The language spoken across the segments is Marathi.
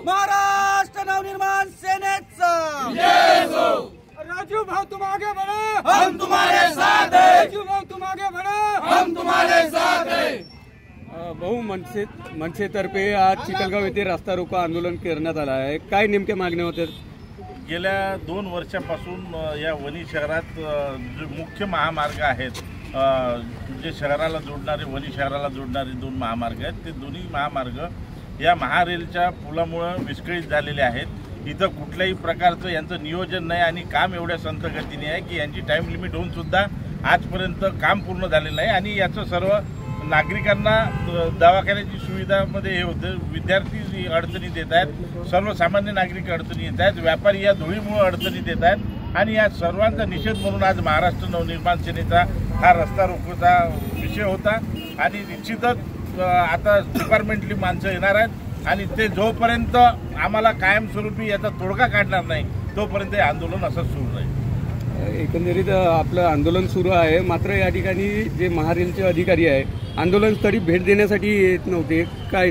महाराष्ट्र नवनिर्माण सेनेचा राजू भाऊ तुम आगे बढ़ो, हम तुम्हारे साथ हैं। राजू भाऊ तुम आगे बढ़ो, हम तुम्हारे साथ हैं। भाऊ मनसेतर्फे आज चिखलगाव येथे रस्ता रोको आंदोलन करण्यात आलं आहे। काय नेमके मागण्या होत्या? गेल्या 2 वर्षापासून या वणी शहरात जे मुख्य महामार्ग आहेत, जे शहराला जोडणारे वणी शहराला जोडणारे 2 महामार्ग आहेत, ते दोन्ही महामार्ग या महारेलच्या पुलामुळे विस्कळीत झालेले आहेत। इथं कुठल्याही प्रकारचं यांचं नियोजन नाही आणि काम एवढ्या संथ गतीने आहे की यांची टाइम लिमिट होऊन सुद्धा आजपर्यंत काम पूर्ण झालेलं नाही आणि याचं सर्व नागरिकांना दवाखान्याची सुविधामध्ये हे होतं, विद्यार्थी अडचणीत येत आहेत, सर्वसामान्य नागरिक अडचणी येत आहेत, व्यापारी या धुळीमुळे अडचणीत येत आहेत आणि या सर्वांचा निषेध म्हणून आज महाराष्ट्र नवनिर्माण सेनेचा हा रस्ता रोकोचा विषय होता आणि निश्चितच आता डिपार्टमेंटली माणसं येणार आहेत आणि ते जोपर्यंत आम्हाला कायमस्वरूपी याचा तोडगा काढणार नाही तोपर्यंत हे आंदोलन असं सुरू राहील। एकंदरीत आपलं आंदोलन सुरू आहे, मात्र या ठिकाणी जे महारेलचे अधिकारी आहे आंदोलनस्थळी भेट देण्यासाठी येत नव्हते, काय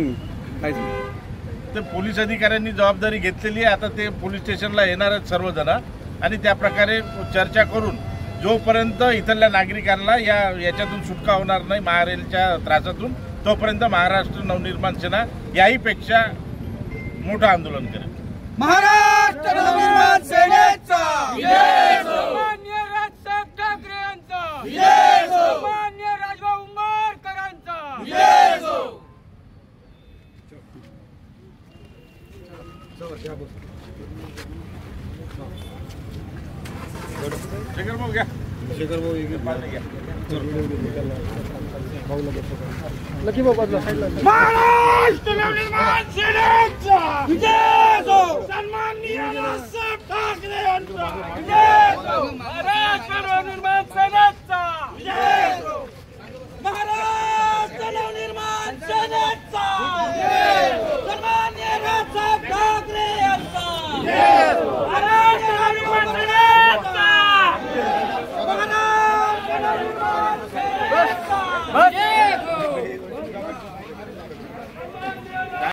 ते पोलीस अधिकाऱ्यांनी जबाबदारी घेतलेली आहे। आता ते पोलीस स्टेशनला येणार आहेत सर्वजण आणि त्या प्रकारे चर्चा करून जोपर्यंत इथल्या नागरिकांना याच्यातून सुटका होणार नाही महारेलच्या त्रासातून, तोपर्यंत महाराष्ट्र नवनिर्माण सेना याहीपेक्षा मोठं आंदोलन करेल। महाराष्ट्र नवनिर्माण सेनेचा मान्य राजसाहेब ठाकरे यांचा, मान्य राजभाऊ उंबरकरांचा। शेखर भाऊ घ्या, महाराष्ट्र नवनिर्माण सेनेचा